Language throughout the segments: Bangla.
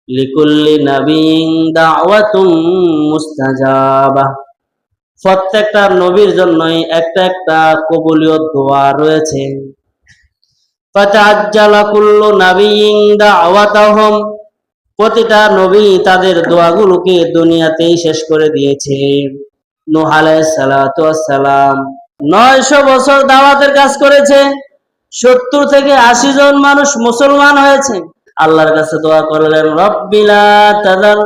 লিকুল্লি নাবিয়্যিন দাওয়াতুম মুস্তাজাবা। প্রত্যেকটা নবীর জন্যই একটা একটা কবুলিয়ত দোয়া রয়েছে। ফাতাআজ্জালা কুল্লু নাবিয়্যিন দাওয়াতাহুম, প্রতিটা নবী তাদের দোয়াগুলোকে দুনিয়াতেই শেষ করে দিয়েছে। নূহ আলাইহিস সালাতু ওয়াস সালাম 900 বছর দাওয়াতের কাজ করেছে, 70 থেকে 80 জন মানুষ মুসলমান হয়েছে। আল্লাহর কাছে দোয়া করলেন, রব্বিলা তাযার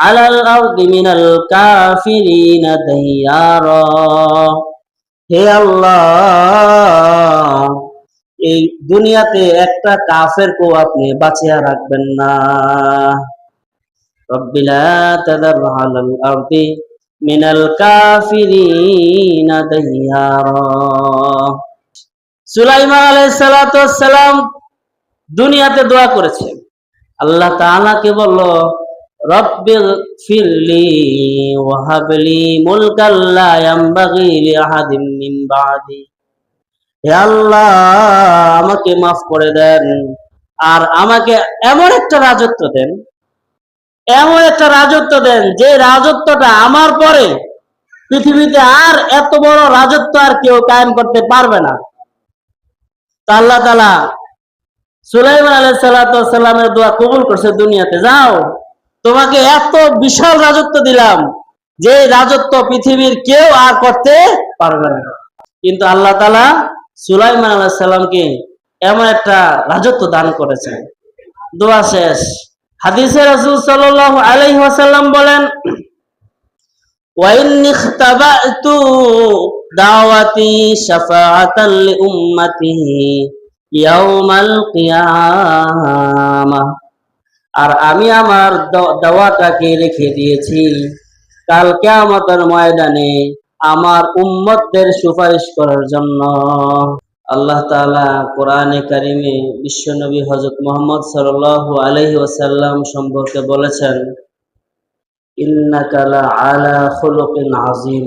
আলাল আরদি মিনাল কাফিরিনা দাইয়ারা, হে আল্লাহ, এই দুনিয়াতে একটা কাফেরকেও আপনি বাঁচিয়ে রাখবেন না। রব্বিলা তাযার আলাল আরদি মিনাল কাফিরিনা দাইয়ারা। সুলাইমান আলাইহিস সালাতু ওয়াস সালাম দুনিয়াতে দোয়া করেছে। আল্লাহ তাআলাকে বলল, রব্বিল ফিরলি ওয়া হাবলি মুলকাল লা ইয়ামবাগি লিআহাদিন মিন বাদি, হে আল্লাহ আমাকে মাফ করে দেন, আর আমাকে এমন একটা রাজত্ব দেন, এমন একটা রাজত্ব দেন যে রাজত্বটা আমার পরে পৃথিবীতে আর এত বড় রাজত্ব আর কেউ কায়েম করতে পারবে না। তা আল্লাহ তাআলা সুলাইমান আলাইহিস সালাতু ওয়াস সালামের দোয়া কবুল করছে। দুনিয়াতে যাও, তোমাকে এত বিশাল রাজত্ব দিলাম যে রাজত্ব পৃথিবীর কেউ আর করতে পারবে না। কিন্তু আল্লাহ তাআলা সুলাইমান আলাইহিস সালামকে এমন একটা রাজত্ব দান করেছেন। দোয়া শেষ। হাদিসে রাসূল সাল্লাল্লাহু আলাইহি ওয়াসাল্লাম বলেন, ওয়া ইন্নী ইখতাবাতু দাওয়াতি শাফাআতাল লিউম্মতিহি ইয়াউমাল কিয়ামাহ, আর আমি আমার দাওয়াটাকে রেখে দিয়েছি কাল কিয়ামতের ময়দানে আমার উম্মতদের সুপারিশ করার জন্য। আল্লাহ তাআলা কোরআনে কারিমে বিশ্বনবী হযরত মুহাম্মদ সাল্লাল্লাহু আলাইহি ওয়াসাল্লাম সম্পর্কে বলেছেন, ইন্নাকা লাআলা খুলুকিন আযীম,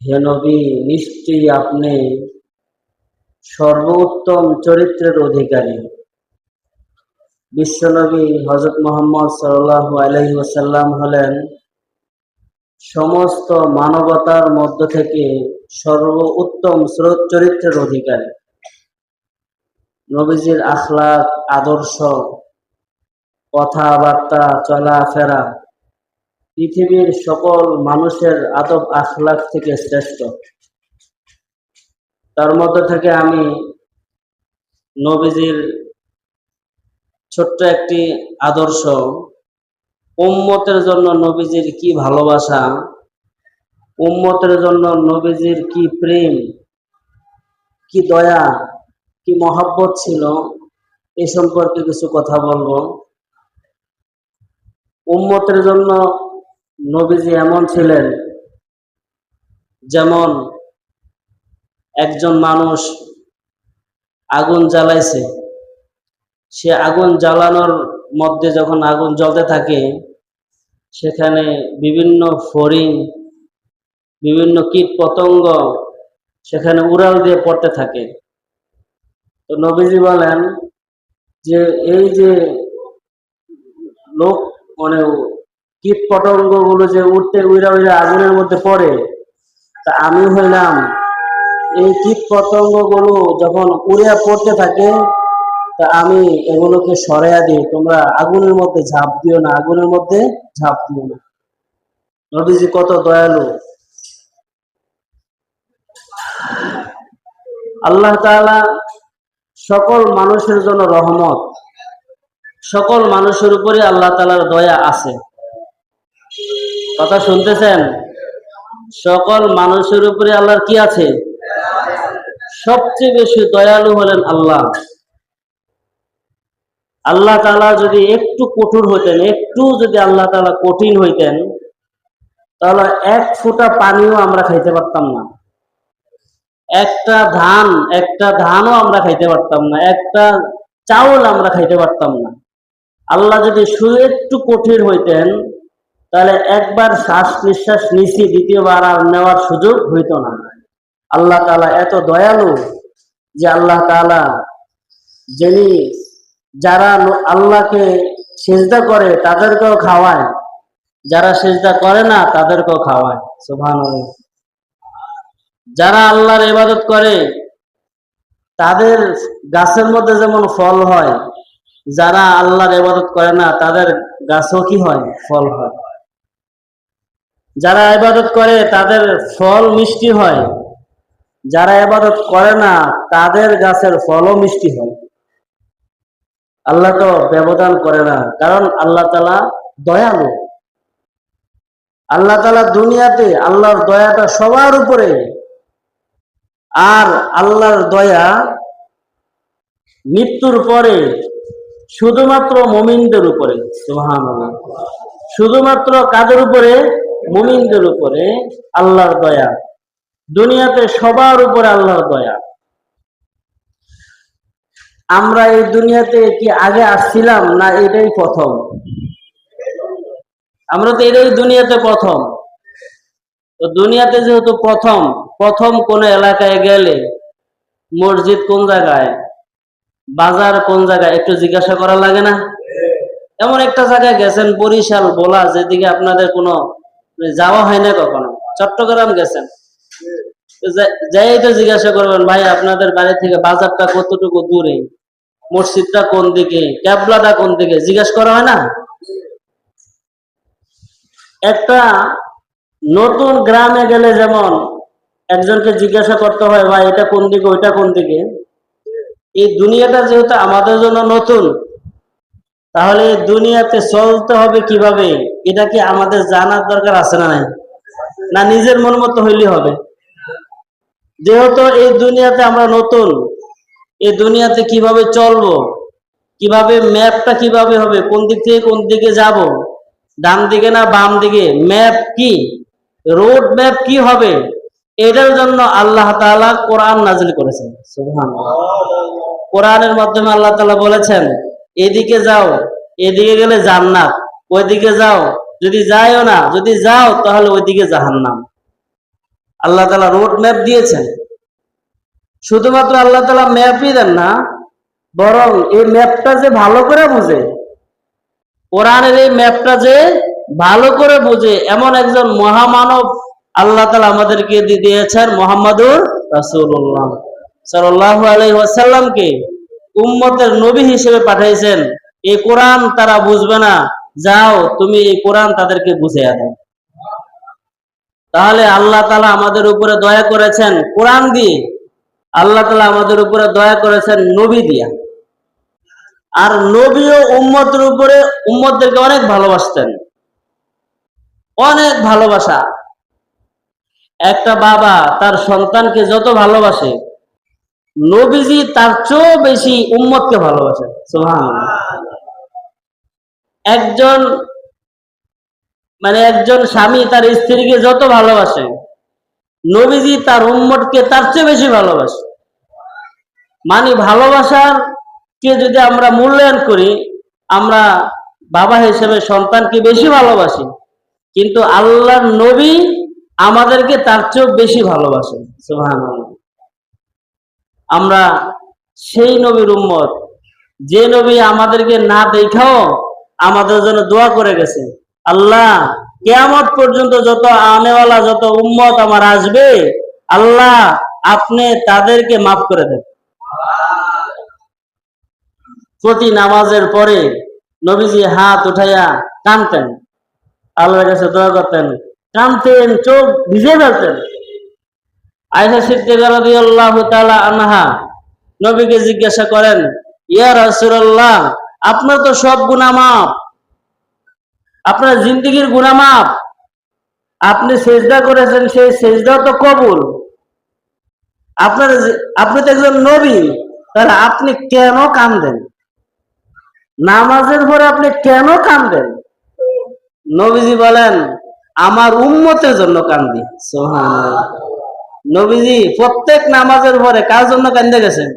হে নবী নিশ্চয়ই আপনি সর্বোত্তম চরিত্রের অধিকারী। বিশ্বনবী হযরত মুহাম্মদ সাল্লাল্লাহু আলাইহি ওয়াসাল্লাম হলেন সমস্ত মানবতার মধ্য থেকে সর্বোত্তম চরিত্রের অধিকারী। নবীজির আখলাক, আদর্শ, কথাবার্তা, চলাফেরা পৃথিবীর সকল মানুষের আদব আখলাক থেকে শ্রেষ্ঠ। তার মধ্যে থেকে আমি নবীজির ছোট্ট একটি আদর্শ, উম্মতের জন্য নবীজির কি ভালোবাসা, উম্মতের জন্য নবীজির কি প্রেম, কি দয়া, কি মহব্বত ছিল, এ সম্পর্কে কিছু কথা বলবো। উম্মতের জন্য নবীজি এমন ছিলেন, যেমন একজন মানুষ আগুন জ্বালাইছে, সে আগুন জ্বালানোর মধ্যে যখন আগুন জ্বলতে থাকে সেখানে বিভিন্ন ফড়িং, বিভিন্ন কীট পতঙ্গ সেখানে উড়াল দিয়ে পড়তে থাকে। তো নবীজি বলেন যে এই যে লোক মানে কীট পতঙ্গ গুলো যে উড়তে উড়া উড়া আগুনের মধ্যে পড়ে, তা আমি হইলাম এই কীট পতঙ্গ গুলো যখন উড়িয়া পড়তে থাকে তা আমি এগুলোকে সরাইয়া দিই, তোমরা আগুনের মধ্যে ঝাঁপ দিও না, আগুনের মধ্যে ঝাঁপ দিও না। নবীজি কত দয়ালু। আল্লাহ তাআলা সকল মানুষের জন্য রহমত, সকল মানুষের উপরে আল্লাহ তাআলার দয়া আছে। কথা শুনতেছেন? সকল মানুষের উপরে আল্লাহর কি আছে? সবচেয়ে বেশি দয়ালু হলেন আল্লাহ। আল্লাহ তাআলা যদি একটু কঠোর হইতেন, একটু যদি আল্লাহ তাআলা কঠিন হইতেন, তাহলে এক ফোঁটা পানিও আমরা খাইতে পারতাম না, একটা ধানও আমরা খাইতে পারতাম না, একটা চাউল আমরা খাইতে পারতাম না। আল্লাহ যদি শুধু একটু কঠিন হইতেন তাহলে একবার শ্বাস নিঃশ্বাস নিছি, দ্বিতীয়বার আর নেওয়ার সুযোগ হইতো না। আল্লাহ তাআলা এত দয়ালু যে আল্লাহ তাআলা যিনি যারা আল্লাহকে সিজদা করে তাদেরকেও খাওয়ায়, যারা সিজদা করে না তাদেরকেও খাওয়ায়। সুবহানাল্লাহ। যারা আল্লাহর ইবাদত করে তাদের গাছের মধ্যে যেমন ফল হয়, যারা আল্লাহর ইবাদত করে না তাদের গাছও কি হয়? ফল হয়। যারা ইবাদত করে তাদের ফল মিষ্টি হয়, যারা ইবাদত করে না তাদের গাছের ফলও মিষ্টি হয়। আল্লাহ তো ব্যবধান করে না, কারণ আল্লাহ তাআলা দয়ালু। আল্লাহ তাআলা দুনিয়াতে আল্লাহর দয়াটা সবার উপরে, আর আল্লাহর দয়া মৃত্যুর পরে শুধুমাত্র মুমিনদের উপরে। সুবহানাল্লাহ। শুধুমাত্র কাদের উপরে? মুমিনদের উপরে আল্লাহর দয়া। দুনিয়াতে সবার উপরে আল্লাহর দয়া। আমরা এই দুনিয়াতে কি আগে আসছিলাম না এটাই প্রথম? আমরা তো এটাই দুনিয়াতে প্রথম। তো দুনিয়াতে যেহেতু প্রথম, প্রথম কোন এলাকায় গেলে মসজিদ কোন জায়গায়, বাজার কোন জায়গায় একটু জিজ্ঞাসা করা লাগে না? এমন একটা জায়গায় গেছেন বরিশাল, বলা, যেদিকে আপনাদের কোনো যাওয়া হয় না কখনো, চট্টগ্রাম গেছেন, যাই তো জিজ্ঞাসা করবেন, ভাই আপনাদের বাড়ি থেকে বাজারটা কতটুকু দূরে, মসজিদটা কোন দিকে, ক্যাবলাটা কোন দিকে, জিজ্ঞাসা করা হয় না? একটা নতুন গ্রামে গেলে যেমন একজনকে জিজ্ঞাসা করতে হয়, ভাই এটা কোন দিকে, ওইটা কোন দিকে। এই দুনিয়াটা যেহেতু আমাদের জন্য নতুন, তাহলে এই দুনিয়াতে চলতে হবে কিভাবে, এটা কি আমাদের জানার দরকার আছে না নাই? না নিজের মন মতো হইলে হবে? যেহেতু এই দুনিয়াতে আমরা নতুন, এই দুনিয়াতে কিভাবে চলবো, কিভাবে ম্যাপটা কিভাবে হবে, কোন দিক থেকে কোন দিকে যাব, ডান দিকে না বাম দিকে, ম্যাপ কি, রোড ম্যাপ কি হবে, এটার জন্য আল্লাহ তাআলা কোরআন নাজিল করেছেন। সুবহানাল্লাহ। কোরআনের মাধ্যমে আল্লাহ তাআলা বলেছেন, এদিকে যাও, এদিকে গেলে জান্নাত, ওইদিকে যাও, যদি যাইও না, যদি যাও তাহলে ওইদিকে জাহান্নাম। আল্লাহ তাআলা রোড ম্যাপ দিয়েছেন। শুধুমাত্র আল্লাহ তাআলা ম্যাপই দেন না, বরং এই ম্যাপটা যে ভালো করে বুঝে, কোরআনের এই ম্যাপটা যে ভালো করে বুঝে, এমন একজন মহামানব আল্লাহ তাআলা আমাদেরকে দিয়েছেন, মুহাম্মাদুর রাসূলুল্লাহ সাল্লাল্লাহু আলাইহি ওয়াসাল্লামকে উম্মতের নবী হিসেবে পাঠাইছেন। এই কোরআন তারা বুঝবে না, যাও তুমি এই কোরআন তাদেরকে বুঝিয়ে দাও। তাহলে আল্লাহ তাআলা আমাদের উপরে দয়া করেছেন কোরআন দিয়ে, আল্লাহ তাআলা আমাদের উপরে দয়া করেছেন নবী দিয়া। আর নবীও উম্মতের উপরে, উম্মতদেরকে অনেক ভালোবাসতেন, অনেক ভালোবাসা। একটা বাবা তার সন্তানকে যত ভালোবাসে, নবীজি তার চেয়েও বেশি উম্মতকে ভালোবাসেন। সুবহানাল্লাহ। একজন একজন স্বামী তার স্ত্রীকে যত ভালোবাসে, নবীজি তার উম্মতকে তার চেয়ে বেশি ভালোবাসে। মানে ভালোবাসার কে যদি আমরা মূল্যায়ন করি, আমরা বাবা হিসেবে সন্তানকে বেশি ভালোবাসি, কিন্তু আল্লাহর নবী আমাদেরকে তার চেয়ে বেশি ভালোবাসেন। সুবহানাল্লাহ। আমরা সেই নবীর উম্মত, যে নবী আমাদেরকে না দেখাও আমাদের জন্য দোয়া করে গেছে, আল্লাহ কিয়ামত পর্যন্ত যত আনেওয়ালা যত উম্মত আমার আসবে, আল্লাহ আপনি তাদেরকে মাফ করে দেন। প্রতি নামাজের পরে নবীজি হাত উঠাইয়া কাঁদতেন, আল্লাহর কাছে দোয়া করতেন, কাঁদতেন, চোখ ভিজে ফেলতেন। আয়েশা সিদ্দিকা রাদিয়াল্লাহু তাআলা আনহা নবীকে জিজ্ঞাসা করেন, ইয়া রাসূলুল্লাহ, আপনার তো সব গুনাহ মাফ, আপনার জিন্দেগীর গুনাহ মাফ, আপনি সিজদা করেছেন সেই সিজদা তো কবুল, আপনি তো একজন নবী, তাহলে আপনি কেন কাঁদেন? নামাজের পরে আপনি কেন কাঁদেন? নবীজি বলেন, আমার উম্মতের জন্য কান্দি। সুবহানাল্লাহ। নবীজি প্রত্যেক নামাজের পরে কার জন্য কান্দে গেছেন?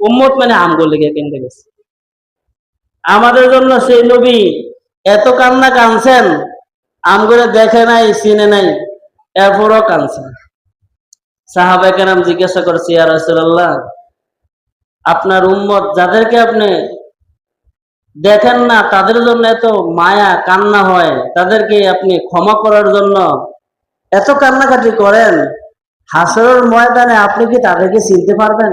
উম্মত মানে আমগুলো লেগে কেন্দে গেছে। আমাদের জন্য সেই নবী এত কান্না কাঁদছেন, আমগুলো দেখে নাই, চিনে নাই, এরপরও কাঁদছেন। সাহাবায়ে কেরাম জিজ্ঞাসা করছে, ইয়া রাসূলুল্লাহ, আপনার উম্মত যাদেরকে আপনি দেখেন না তাদের জন্য এত মায়া কান্না হয়, তাদেরকে আপনি ক্ষমা করার জন্য এত কান্নাকাটি করেন, হাসরের ময়দানে আপনি কি তাদেরকে চিনতে পারবেন?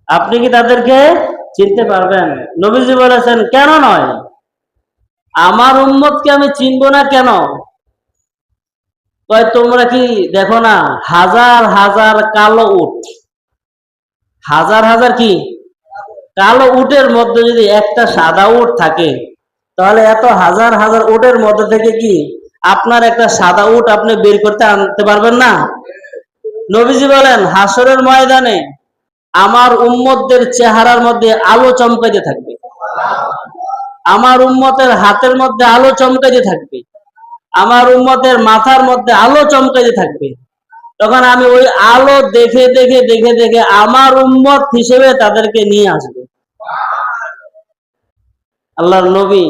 আপনি কি তাদেরকে চিনতে পারবেন? নবীজি বলেছেন, কেন নয়, আমার উম্মতকে আমি চিনবো না কেন? কয়, তোমরা কি দেখো না হাজার হাজার কালো উট, হাজার হাজার কি কালো উটের মধ্যে যদি একটা সাদা উট থাকে, তাহলে এত হাজার হাজার উটের মধ্যে থেকে কি আপনার একটা সাদা উট আপনি বের করতে আনতে পারবেন না? নবীজি বলেন, হাসরের ময়দানে আমার উম্মতদের চেহারার মধ্যে আলো চমকাইতে থাকবে, আমার উম্মতের হাতের মধ্যে আলো চমকাইতে থাকবে, আমার উম্মতের মাথার মধ্যে আলো চমকাইতে থাকবে। তখন আমি ওই আলো দেখে দেখে দেখে দেখে আমার উম্মত হিসেবে তাদেরকে নিয়ে আসবো। আল্লাহর নবী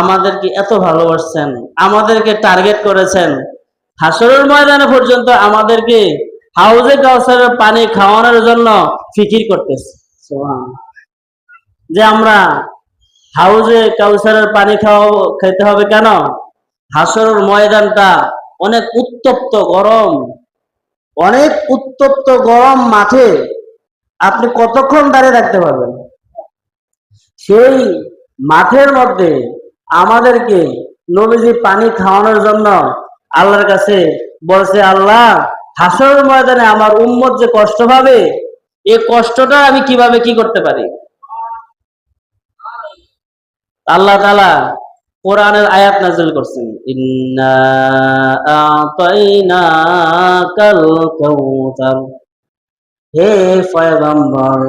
আমাদেরকে এত ভালোবাসছেন, আমাদেরকে টার্গেট করেছেন, হাসরের ময়দানে পর্যন্ত আমাদেরকে হাউজে কাউসারের পানি খাওয়ানোর জন্য ফিকির করতেছে। যে আমরা হাউজে কাউসারের পানি খেতে হবে কেন? হাসরের ময়দানটা অনেক উত্তপ্ত গরম, অনেক উত্তপ্ত গরম মাঠে আপনি কতক্ষণ দাঁড়িয়ে থাকতে পারবেন? সেই মাঠের মধ্যে আমাদেরকে নবীজি পানি খাওয়ানোর জন্য আল্লাহর কাছে বলছে, আল্লাহ, হাসরের ময়দানে আমার উম্মত যে কষ্ট পাবে, এই কষ্টটা আমি কিভাবে কি করতে পারি? আল্লাহ তাআলা কোরআনের আয়াত নাযিল করছেন, ইন্না আতাইনাকাল কাউসার, হে পয়গম্বর,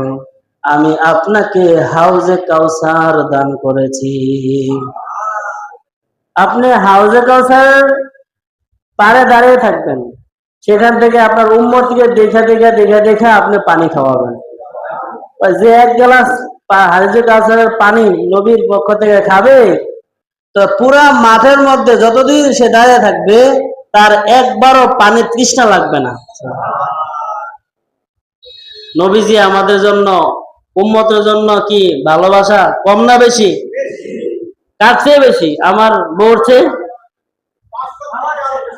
আমি আপনাকে হাউজে কাউসার দান করেছি। আপনি হাউজে কাউসার পাড়ে দাঁড়িয়ে থাকবেন, সেখান থেকে আপনার উম্মতকে দেখে দেখে দেখে দেখে আপনি পানি খাওয়াবেন। যে এক গ্লাস হাউজে কাউসারের পানি নবীর পক্ষ থেকে খাবে, তো পুরা মাঠের মধ্যে যতদিন সে দাঁড়িয়ে থাকবে তার একবারও পানির তৃষ্ণা লাগবে না। নবীজি আমাদের জন্য, উম্মতের জন্য কি ভালোবাসা কম না বেশি? কার চেয়ে বেশি? আমার বউর চেয়ে,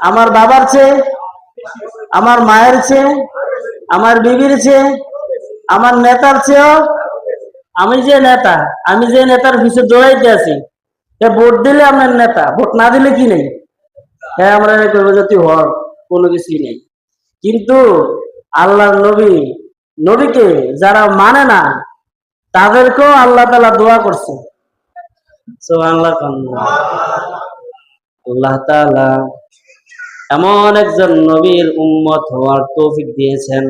আমার বাবার চেয়ে, আমার মায়ের চেয়ে, আমার বিবির চেয়ে, আমার নেতার চেয়েও। আমি যে নেতা, আমি যে নেতার পিছনে দৌড়াইতে আছি, ভোট দিলে আপনার নেতা, ভোট না দিলে কি নেই? হ্যাঁ, আমরা যদি হর কোনো কিছুই নেই। কিন্তু আল্লাহর নবীকে যারা মানে না, তাদেরকেও আল্লাহ তাআলা দোয়া করছে। সুবহানাল্লাহ। আল্লাহ তাআলা এমন একজন নবীর উম্মত হওয়ার তৌফিক দিয়েছেন।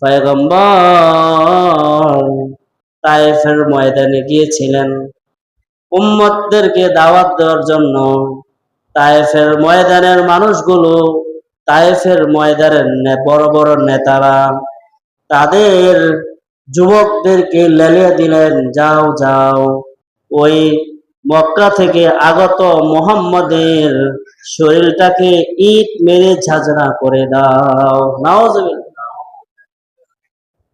পয়গম্বর তায়েফের ময়দানে গিয়েছিলেন উম্মতদেরকে দাওয়াত দেওয়ার জন্য। তায়েফের ময়দানের মানুষগুলো, তায়েফের ময়দানের বড় বড় নেতারা তাদের যুবকদেরকে লেলিয়ে দিলেন, যাও যাও, ওই মক্কা থেকে আগত মুহাম্মদের শরীরটাকে ইট মেরে ঝাঁঝরা করে দাও। নাউজুবিল্লাহ।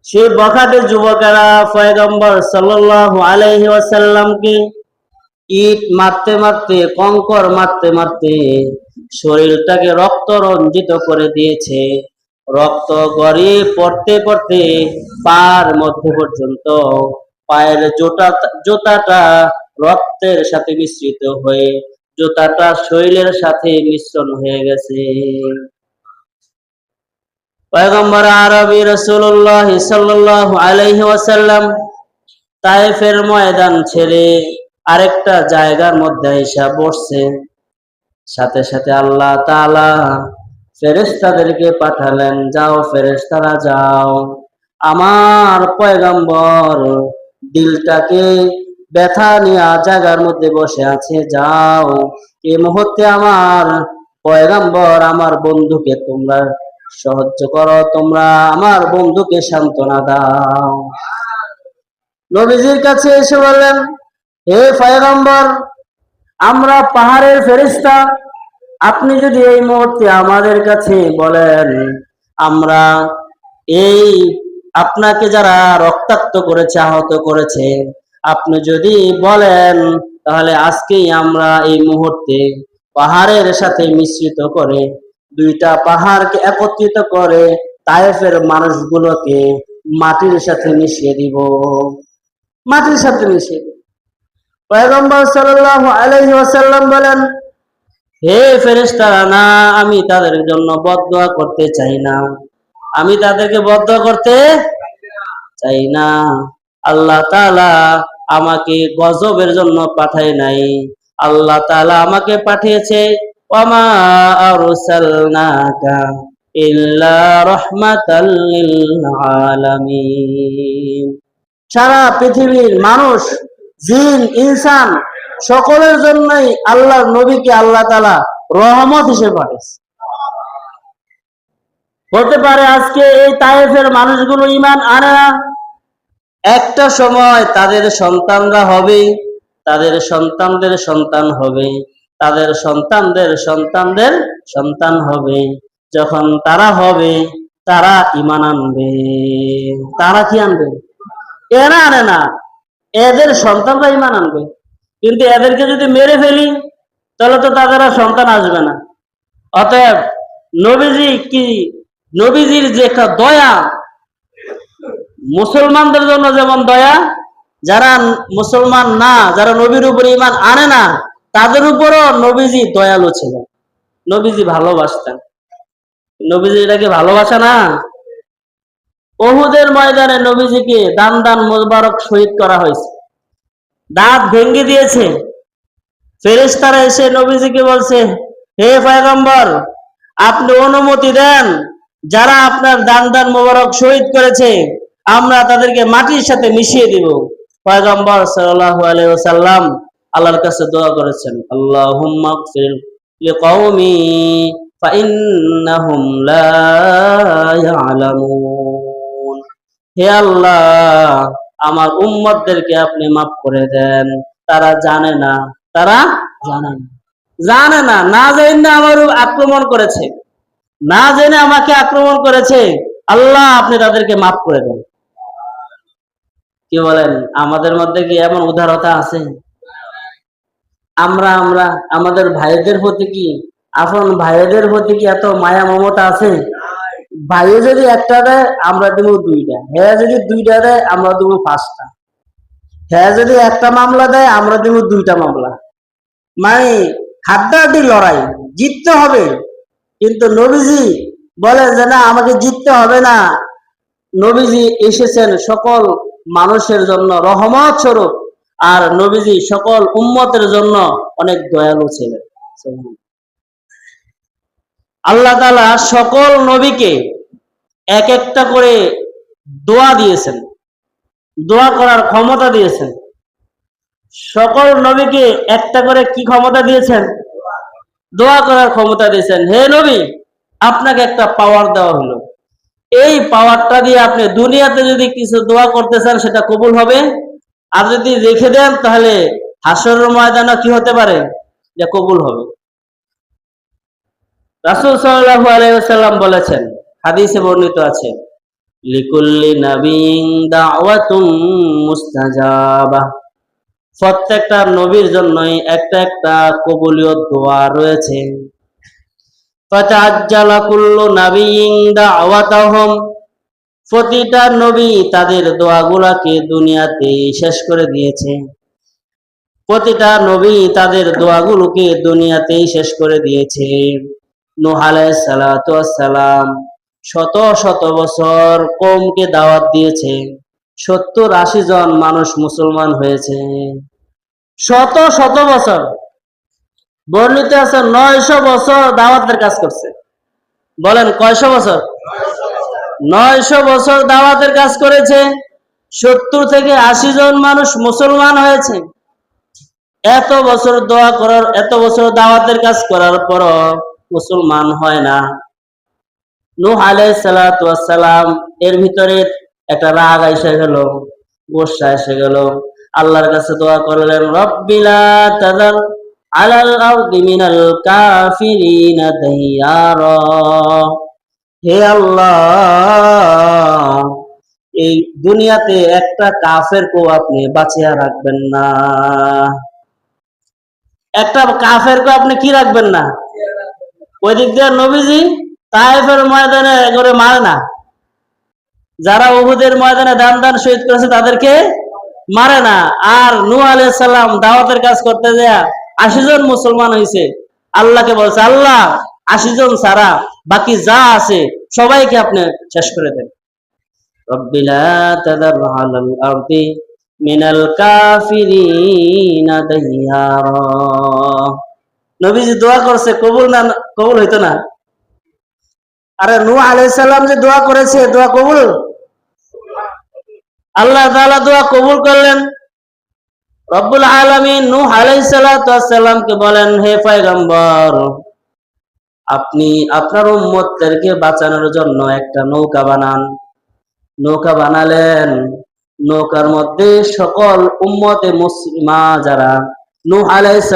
সেই বখাটে যুবকেরা পয়গম্বর সাল্লাল্লাহু আলাইহি ওয়াসাল্লামকে ইট মারতে মারতে, কঙ্কর মারতে মারতে শরীরটাকে রক্ত রঞ্জিত করে দিয়েছে। রক্ত গড়িয়ে পড়তে পড়তে পার মধ্যে পর্যন্ত পায়ের জুতাটা রক্তের সাথে মিশ্রিত হয়ে জুতাটা শরীরের সাথে মিশ্রণ হয়ে গেছে। পয়গম্বর আরবি রাসূলুল্লাহ সাল্লাল্লাহু আলাইহি ওয়াসাল্লাম তায়েফের ময়দান ছেড়ে আরেকটা জায়গার মধ্যে এসে বসছে। সাথে সাথে আল্লাহ তাআলা ফেরেশতাদেরকে পাঠালেন, যাও ফেরেশতারা যাও, আমার পয়গম্বর দিলটাকে ব্যথা নিয়ে জায়গার মধ্যে বসে আছে, যাও এই মুহূর্তে আমার পয়গম্বর, আমার বন্ধুকে তোমরা সাহায্য করো, তোমরা আমার বন্ধুকে সান্ত্বনা দাও। নবীজির কাছে এসে বললেন, হে পয়গম্বর, আমরা পাহাড়ের ফেরেশতা, আপনি যদি এই মুহূর্তে আমাদের কাছে বলেন আমরা এই আপনাকে যারা রক্তাক্ত করেছে, আহত করেছে, আপনি যদি বলেন তাহলে আজকেই আমরা এই মুহূর্তে পাহাড়ের সাথে মিশ্রিত করে, দুইটা পাহাড়কে একত্রিত করে তায়েফের মানুষগুলোকে মাটির সাথে মিশিয়ে দিব, মাটির সাথে মিশিয়ে দিব। পয়গম্বর সাল্লাল্লাহু আলাইহি ওয়াসাল্লাম বলেন, হে ফেরেশতারা, না, আমি তাদের জন্য বদদোয়া করতে চাই না, আমি তাদেরকে বদদোয়া করতে চাই না। আল্লাহ তাআলা আমাকে গজবের জন্য পাঠায় নাই, আল্লাহ তাআলা আমাকে পাঠিয়েছে ওয়ামা আরসালনাকা ইল্লা রাহমাতাল লিল আলামিন। সারা পৃথিবীর মানুষ, জিন, ইনসান সকলের জন্যই আল্লাহর নবীকে আল্লাহ তাআলা রহমত হিসেবে পাঠিয়েছে। হতে পারে আজকে এই তায়েফের মানুষগুলো ঈমান আনে না, একটা সময় তাদের সন্তানরা হবে, তাদের সন্তানদের সন্তান হবে, তাদের সন্তানদের সন্তানদের সন্তান হবে। যখন তারা হবে, তারা ঈমান আনবে। তারা কি আনবে? এরা আনে না, এদের সন্তানরা ঈমান আনবে। কিন্তু এদেরকে যদি মেরে ফেলি তাহলে তো তাদের আর সন্তান আসবে না। অতএব নবীজি কি, নবীজির যে একটা দয়া, মুসলমানদের জন্য যেমন দয়া, যারা মুসলমান না, যারা নবীর উপরে ঈমান আনে না, তাদের উপরও নবীজি দয়ালু ছিলেন, নবীজি ভালোবাসতেন। নবীজি এটাকে ভালোবাসা না? উহুদের ময়দানে নবীজিকে দান দান মোবারক শহীদ করা হয়েছে, দাঁত ভেঙে দিয়েছে। ফেরেশতারা এসে নবীজিকে বলছে, হে পয়গম্বর, আপনি অনুমতি দেন, যারা আপনার দান দান মোবারক শহীদ করেছে আমরা তাদেরকে মাটির সাথে মিশিয়ে দিব। পয়গম্বর সাল্লাল্লাহু আলাইহি ওয়াসাল্লাম আল্লাহর কাছে দোয়া করেছেন, আল্লাহুম্মা গফির লিকওমি ফাইন্নাহুম লা ইয়ালামুন। হে আল্লাহ, আমার উম্মতদেরকে আপনি মাফ করে দেন, তারা জানে না, তারা জানে না, জানে না, না জেনে আমার আক্রমণ করেছে, না জেনে আমাকে আক্রমণ করেছে, আল্লাহ আপনি তাদেরকে মাফ করে দেন। কি বলেন, আমাদের মধ্যে কি এমন উদারতা আছে? আমরা আমরা আমাদের ভাইদের প্রতি কি, আপন ভাইদের প্রতি কি এত মায়া মমতা আছে? ভাই যদি একটা দেয় আমরা দেবো দুইটা, হ্যাঁ যদি দুইটা দেয় আমরা দেবো পাঁচটা, হ্যাঁ যদি একটা মামলা দেয় আমরা দেবো দুইটা মামলা। মানে হাড্ডাহাড্ডি লড়াই, জিততে হবে। কিন্তু নবীজি বলেন যে না, আমাকে জিততে হবে না, নবীজি এসেছেন সকল মানুষের জন্য রহমত স্বরূপ, আর নবীজি সকল উম্মতের জন্য অনেক দয়ালু ছিলেন। আল্লাহ তাআলা সকল নবীকে এক একটা করে দোয়া দিয়েছেন, দোয়া করার ক্ষমতা দিয়েছেন। সকল নবীকে একটা করে কি ক্ষমতা দিয়েছেন? দোয়া করার ক্ষমতা দিয়েছেন। হে নবী, আপনাকে একটা পাওয়ার দেওয়া হলো, এই পাওয়ারটা দিয়ে আপনি দুনিয়াতে যদি কিছু দোয়া করতে চান সেটা কবুল হবে, আর যদি রেখে দেন তাহলে হাসরের ময়দানে কি হতে পারে, যে কবুল হবে। রাসূল সাল্লাল্লাহু আলাইহি ওয়াসাল্লাম বলেছেন, হাদিসে বর্ণিত আছে, লিকুল্লি নাবিয়্যিন দাওয়াতুম মুস্তাজাবা। প্রত্যেকটা নবীর জন্যই একটা একটা কবুলীয় দোয়া রয়েছে। ফাতাআজ্জালা কুল্লু নাবিয়্যিন দাওয়াতাহুম, প্রতিটা নবী তাদের দোয়াগুলোকে দুনিয়াতেই শেষ করে দিয়েছে, প্রতিটা নবী তাদের দোয়াগুলোকে দুনিয়াতেই শেষ করে দিয়েছে। নূহ আলাইহিস সালাতু ওয়াস সালাম শত শত বছর কওমকে দাওয়াত দিয়েছে, 70-80 জন মানুষ মুসলমান হয়েছে। শত শত বছর, বর্ণিত আছে 900 বছর দাওয়াতের কাজ করছে। বলেন কয়শো বছর? 900 বছর দাওয়াতের কাজ করেছে, 70-80 জন মানুষ মুসলমান হয়েছে। এত বছর দোয়া করার, এত বছর দাওয়াতের কাজ করার পর মুসলমান হয় না। নূহ আলাইহিস সালাতু ওয়াস সালাম এর ভিতরে একটা রাগ এসে গেল, গোসা এসে গেল, আল্লাহর কাছে দোয়া করলেন, রব্বিলা তাযার আলাল আরদি মিনাল কাফিরিনা দাইয়ারা। হে আল্লাহ, এই দুনিয়াতে একটা কাফেরকেও আপনি বাঁচিয়ে রাখবেন না। একটা কাফেরকে আপনি কি রাখবেন না? ওই দিক দিয়ে নবীজি তায়েফের ময়দানে করে মারে না, যারা উহুদের ময়দানে দান শহীদ করেছে তাদেরকে মারে না। আর নূহ আলাইহিস সালাম দাওয়াতের কাজ করতে যায় 80 জন মুসলমান হয়েছে, আল্লাহকে বলছে, আল্লাহ 80 জন ছাড়া বাকি যা আছে সবাইকে আপনি শেষ করে দেন। রব্বি লা তাযার আলাল আরদি মিনাল কাফিরিনা দাইয়ারা। নবীজি দোয়া করছে, কবুল না? কবুল হইতো না? আরে নূহ আলাইহিস সালাম যে দোয়া করেছে, দোয়া কবুল? আল্লাহ তাআলা দোয়া কবুল করলেন। রব্বুল আলামিন নূহ আলাইহিস সালামকে বলেন, হে পয়গম্বর, আপনি আপনার উম্মতদেরকে বাঁচানোর জন্য একটা নৌকা বানান। নৌকা বানালেন, নৌকার মধ্যে সকল উম্মতে মুসলিমা যারা নূহ আলাইহিস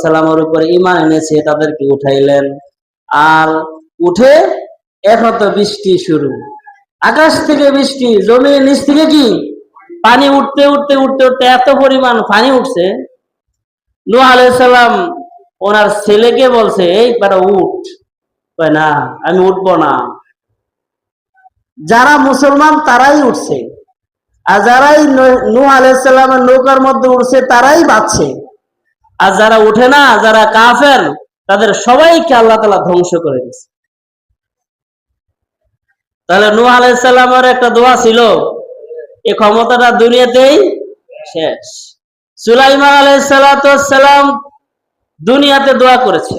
সালামের উপরে ঈমান এনেছে তাদেরকে উঠাইলেন। আর উঠে এখন তো বৃষ্টি শুরু, আকাশ থেকে বৃষ্টি, জমির নিচ থেকে কি পানি উঠতে উঠতে উঠতে উঠতে এত পরিমাণ পানি উঠছে। নূহ আলাইহিস সালাম ওনার ছেলেকে বলছে, এই বেটা উঠ। কয় না, আমি উঠবো না। যারা মুসলমান তারাই উঠছে, আর যারাই নূহ আলাইহিস সালামের নৌকার মধ্যে উঠছে তারাই বাঁচছে। আর যারা উঠে না, যারা কাফের, তাদের সবাইকে আল্লাহ তাআলা ধ্বংস করে দিয়েছে। তাহলে নূহ আলাইহিস সালামের একটা দোয়া ছিল, এই ক্ষমতাটা দুনিয়াতেই শেষ। সুলাইমান আলাইহিস সালাম দুনিয়াতে দোয়া করেছে,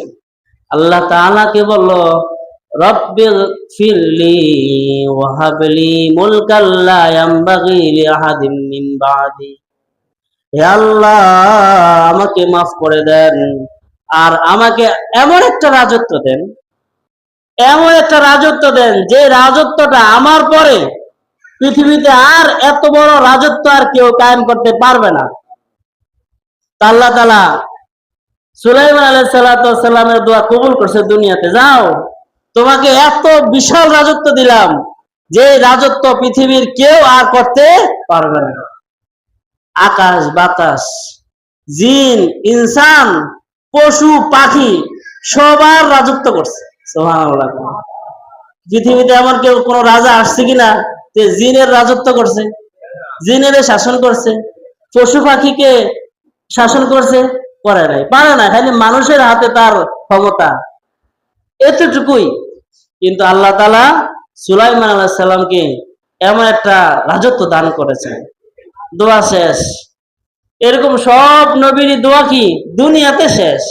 আল্লাহ তাআলাকে বলল, রব্বিল ফিরলি ওয়া হাবলি মুলকাল লা ইয়ামবাগি লিআহাদিন মিন বাদি। হে আল্লাহ, আমাকে মাফ করে দেন, আর আমাকে এমন একটা রাজত্ব দেন, এমন একটা রাজত্ব দেন যে রাজত্বটা আমার পরে পৃথিবীতে আর এত বড় রাজত্ব আর কেউ কায়েম করতে পারবে না। আল্লাহ তাআলা সুলাইমান আলাইহিস সালামের দোয়া কবুল করছে। দুনিয়াতে যাও, তোমাকে এত বিশাল রাজত্ব দিলাম যে রাজত্ব পৃথিবীর কেউ আর করতে পারবে না। আকাশ বাতাস, জিন ইনসান, পশু পাখি সবার রাজত্ব করছে। সুবহানাল্লাহ। পৃথিবীতে এমন কেউ কোন রাজা আসছে কিনা যে জিনের রাজত্ব করছে, জিনের শাসন করছে, পশু পাখিকে শাসন করছে? করে নাই, পারে না। খালি মানুষের হাতে তার ক্ষমতা, এতটুকুই। কিন্তু আল্লাহ তাআলা সুলাইমান আলাইহিস সালামকে এমন একটা রাজত্ব দান করেছেন। দোয়া শেষ। এরকম সব নবীর দোয়া কি দুনিয়াতে শেষ।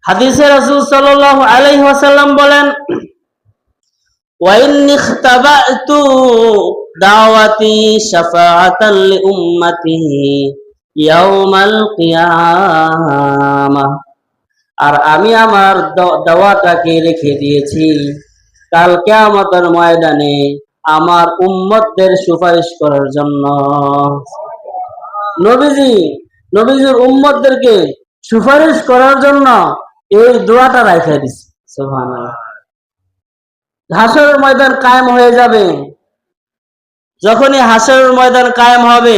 হাদিসে রাসূল সাল্লাল্লাহু আলাইহি ওয়াসাল্লাম বলেন, ওয়া ইন্নী ইখতাবাতু দাওয়াতি শাফাআতান লি উম্মতি ইয়াউমাল কিয়ামাহ। আর আমি আমার দাওয়াটাকে রেখে দিয়েছি কাল কিয়ামতের ময়দানে আমার উম্মতদের সুপারিশ করার জন্য। নবীজির উম্মতদেরকে সুপারিশ করার জন্য এই দোয়াটা রাখা দিছে। সুবহানাল্লাহ। হাশরের ময়দান কায়েম হয়ে যাবে। যখনই হাশরের ময়দান কায়েম হবে,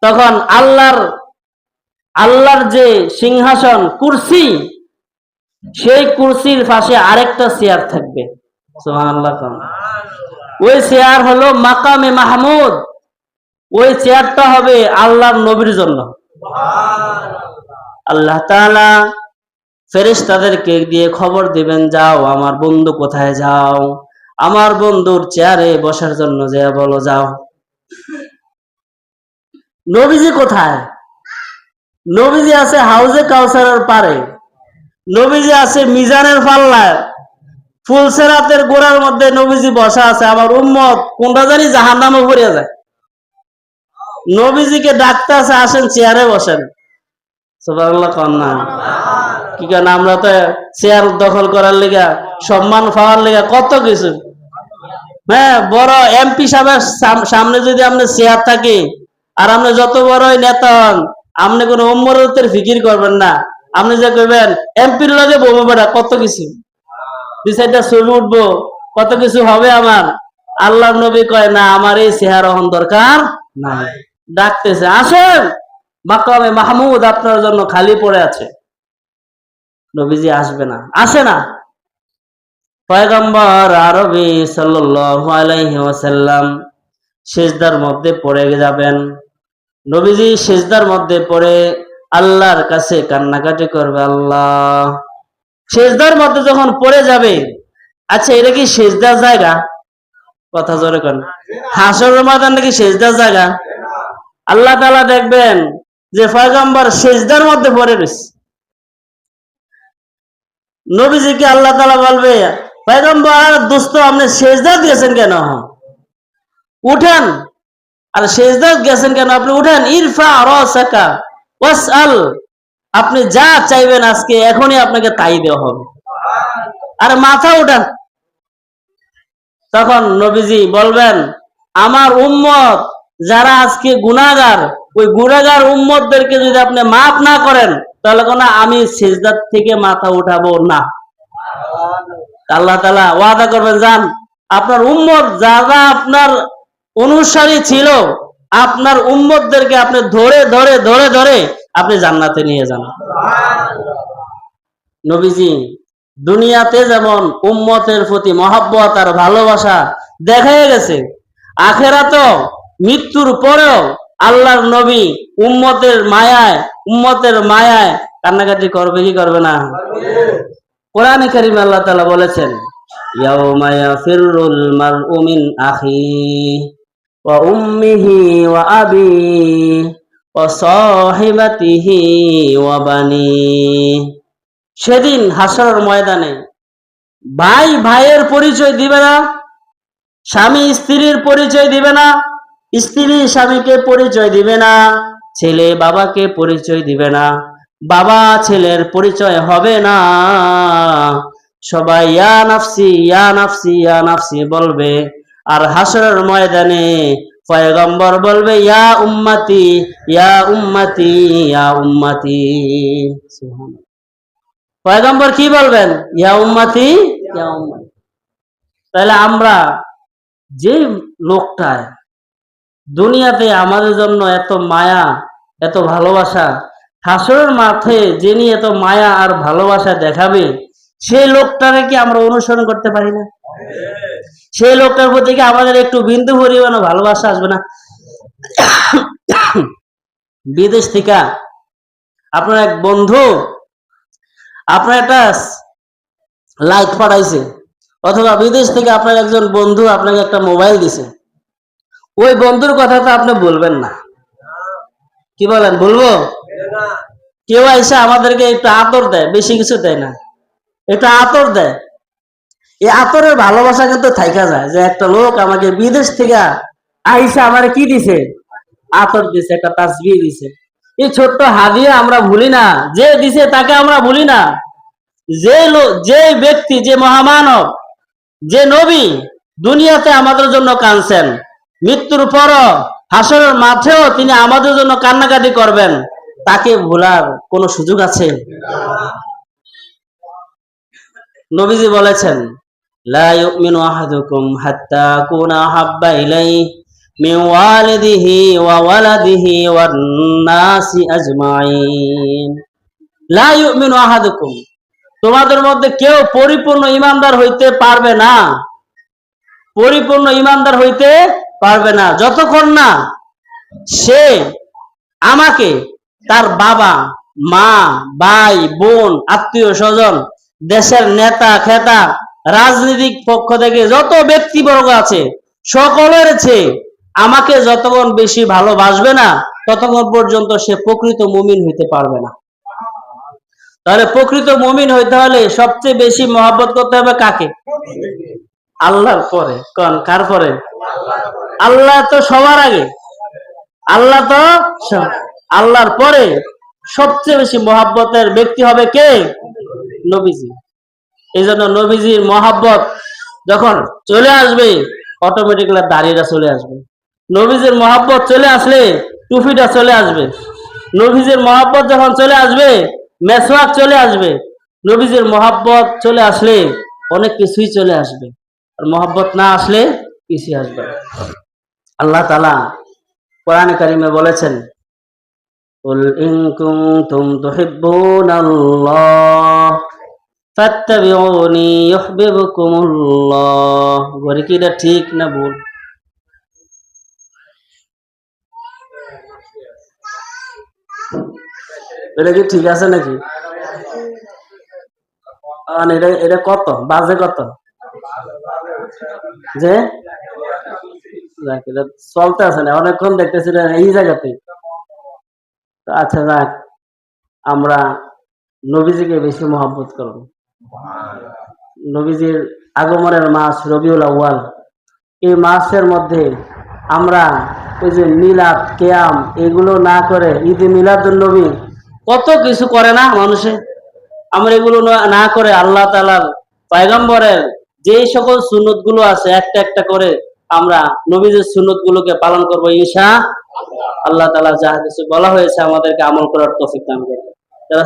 তখন আল্লাহর যে সিংহাসন, কুরসি, সেই কুরসির পাশে আরেকটা চেয়ার থাকবে। সুবহানাল্লাহ। ওই চেয়ার হলো মাকামে মাহমুদ। ওই চেয়ারটা হবে আল্লাহর নবীর জন্য। আল্লাহ তাআলা ফেরেশতাদেরকে দিয়ে খবর দিবেন, যাও আমার বন্ধু কোথায়, যাও আমার বন্ধুর চেয়ারে বসার জন্য যা বলো, যাও। নবীজি কোথায়? নবীজি আছে হাউজে কাউসারের পারে। নবীজি আছে মিজানের পাল্লায়, ফুলসেরাতের গোড়ার মধ্যে নবীজি বসা আছে। আমার উম্মত কোনটা জানি জাহান্নামে পড়ে যায়। নবীজিকে ডাকতে আছে, আসেন চেয়ারে বসেন। সুবহানাল্লাহ। কন্যা কি কেন, আমরা তো চেয়ার দখল করার লিগা, সম্মান পাওয়ার লিগা কত কিছু। হ্যাঁ, বড় এমপি সাহেবের সামনে যদি আপনার চেয়ার থাকে, আর আপনি যত বড়ই নেতা হন, আপনি কোন উম্মতের ফিকির করবেন না। আপনি যে কইবেন এমপির লগে বলবো বেটা, কত কিছু, দুই চারটা ছবি উঠবো, কত কিছু হবে আমার। আল্লাহ নবী কয় না, আমার এই চেহারা হন দরকার নাই। ডাকতেছে, আসেন, মাকামে মাহমুদ আপনার জন্য খালি পড়ে আছে। নবীজি আসবে না, আসে না। পয়গম্বর আরবি সাল্লাল্লাহু আলাইহি ওয়াসাল্লাম সিজদার মধ্যে পড়ে যাবেন। নবীজি সিজদার মধ্যে পড়ে আল্লাহর কাছে কান্নাকাটি করবে। আল্লাহ, সিজদার মধ্যে যখন পড়ে যাবে, আচ্ছা এটা কি সিজদার জায়গা? কথা জোরে করেন। হাসরের ময়দান নাকি সিজদার জায়গা? আল্লাহ তাআলা দেখবেন যে পয়গম্বর সিজদার মধ্যে পড়ে রয়েছে। নবীজিকে আল্লাহ তাআলা বলবে, পয়গম্বর দোস্ত আপনি সিজদা দিয়েছেন কেন? উঠেন। আর সিজদা গেছেন কেন? আপনি উঠেন। ইরফা রাসাকা ওয়াসআল, আপনি যা চাইবেন আজকে এখনই আপনাকে তাই দেওয়া হবে। আর মাথা উঠান। তখন নবীজি বলবেন, আমার উম্মত যারা আজকে গুনাহগার, ওই গুনাহগার উম্মতদেরকে যদি আপনি মাফ না করেন, তাহলে কোন আমি সিজদার থেকে মাথা উঠাবো না। আল্লাহ তাআলা ওয়াদা করবেন, যান, আপনার উম্মত যারা আপনার অনুসারী ছিল, আপনার উম্মতদেরকে আপনি ধরে ধরে ধরে ধরে আপনি জান্নাতে নিয়ে যান। নবীজি দুনিয়াতে যেমন উম্মতের প্রতি মহব্বত আর ভালোবাসা দেখা গেছে, আখেরাতেও মৃত্যুর পরেও আল্লাহর নবী উম্মতের মায়ায় কান্নাকাটি করবে কি করবে না? কোরআনে কারীমে আল্লাহ তাআলা বলেছেন, ইয়াউমা ইয়াফিরুল মারউ মিন আখিহি ওয়া উম্মিহি ওয়া আবিহি ওয়া সাহিবাতিহি ওয়া বানিহি। সেদিন হাসরের ময়দানে ভাই ভাইয়ের পরিচয় দিবে না, স্বামী স্ত্রীর পরিচয় দিবে না, স্ত্রী স্বামীকে পরিচয় দিবে না, ছেলে বাবাকে পরিচয় দিবে না, বাবা ছেলের পরিচয় হবে না। সবাই ইয়া নাফসি ইয়া নাফসি ইয়া নাফসি বলবে। আর হাসরের ময়দানে পয়গম্বর বলবে, ইয়া উম্মতি ইয়া উম্মতি ইয়া উম্মতি। সুবহানাল্লাহ। পয়গম্বর কি বলবেন? ইয়া উম্মতি ইয়া উম্মতি। তাহলে আমরা যে লোকটায় দুনিয়াতে আমাদের জন্য এত মায়া এত ভালোবাসা, হাসরের মাঠে যিনি এত মায়া আর ভালোবাসা দেখাবে, সেই লোকটাকে কি আমরা অনুসরণ করতে পারি না? সেই লোকটার প্রতি কি আমাদের একটু বিন্দু পরিমাণ ভালোবাসা আসবে না? বিদেশ থেকে আপনার এক বন্ধু আপনার একটা লাইট পাঠাইছে, অথবা বিদেশ থেকে আপনার একজন বন্ধু আপনাকে একটা মোবাইল দিছে, ওই বন্ধুর কথা তো আপনি বলবেন না, কি বলেন? বলবো? কেউ এসে আমাদেরকে একটু আতর দেয়, বেশি কিছু দেয় না, একটু আতর দেয়, এই আতরের ভালোবাসা কিন্তু থাইকা যায় যে একটা লোক আমাকে বিদেশ থেকে আইসা আমার কি দিছে? আতর দিছে, একটা তাসবিহ দিছে। এই ছোট্ট হাদিয়া আমরা ভুলি না, যে দিছে তাকে আমরা ভুলি না। যে ব্যক্তি, যে মহামানব, যে নবী দুনিয়াতে আমাদের জন্য কাঁদছেন, মৃত্যুর পরও হাসরের মাঠেও তিনি আমাদের জন্য কান্নাকাটি করবেন, তাকে ভোলার কোনো সুযোগ আছে? নবীজি বলেছেন, লা ইউমিনু আহাদুকুম হাত্তা কুনা হাব্বা ইলাইহি মিন ওয়ালিদিহি ওয়া ওয়ালাদিহি ওয়ান নাসি আজমাইন। লা ইউমিনু আহাদুকুম, তোমাদের মধ্যে কেউ পরিপূর্ণ ঈমানদার হইতে পারবে না, পরিপূর্ণ ঈমানদার হইতে পারবে না যতক্ষণ না সে আমাকে, তার বাবা মা ভাই বোন আত্মীয় স্বজন, দেশের নেতা খেতা, রাজনৈতিক পক্ষ থেকে যত ব্যক্তিবর্গ আছে সকলের চেয়ে আমাকে যতক্ষণ বেশি ভালোবাসবে না, ততক্ষণ পর্যন্ত সে প্রকৃত মুমিন হইতে পারবে না। তাহলে প্রকৃত মুমিন হইতে হলে সবচেয়ে বেশি মহব্বত করতে হবে কাকে? আল্লাহর পরে। কোন কার পরে? আল্লাহ তো সবার আগে, আল্লাহ তো আল্লাহর পরে সবচেয়ে বেশি মহব্বতের ব্যক্তি হবে কে? নবীজি। এই জন্য নবীজির মহব্বত যখন চলে আসবে, অটোমেটিক্যালি দাড়িটা চলে আসবে। নবীজির মহব্বত চলে আসলে টুপিটা চলে আসবে। নবীজির মহব্বত যখন চলে আসবে, মেসওয়াক চলে আসবে। নবীজির মহব্বত চলে আসলে অনেক কিছুই চলে আসবে। আর মহব্বত না আসলে কিছুই আসবে না। আল্লাহ তাআলা কোরআনে কারিমে বলেছেন, কুল ইন কুনতুম তুহিব্বুনাল্লাহ ফাত্তাবিউনি ইউহিব্বুকুমুল্লাহ। বলে কি এটা ঠিক না ভুল? এটা কি ঠিক আছে নাকি? এটা এটা কত বাজে কত যে যাক, এটা চলতে আছে না অনেকক্ষণ দেখতেছি না এই জায়গাতে। তো আচ্ছা যাক, আমরা নবীজিকে বেশি মহব্বত করব। নবীজির আগমনের মাস রবিউল আউয়াল, এই মাসের মধ্যে আমরা ওই যে মিলাদ কেয়াম এগুলো না করে ঈদে মিলাদুন নবী কত কিছু করে না মানুষে, আমরা এগুলো না করে আল্লাহ তাআলার পয়গম্বরের যে সকল সুন্নত গুলো আছে একটা একটা করে আমরা নবীজির সুন্নত গুলোকে পালন করবো ইনশাআল্লাহ। আল্লাহ তাআলা যা কিছু বলা হয়েছে আমাদেরকে আমল করার তৌফিক দান করুন। যারা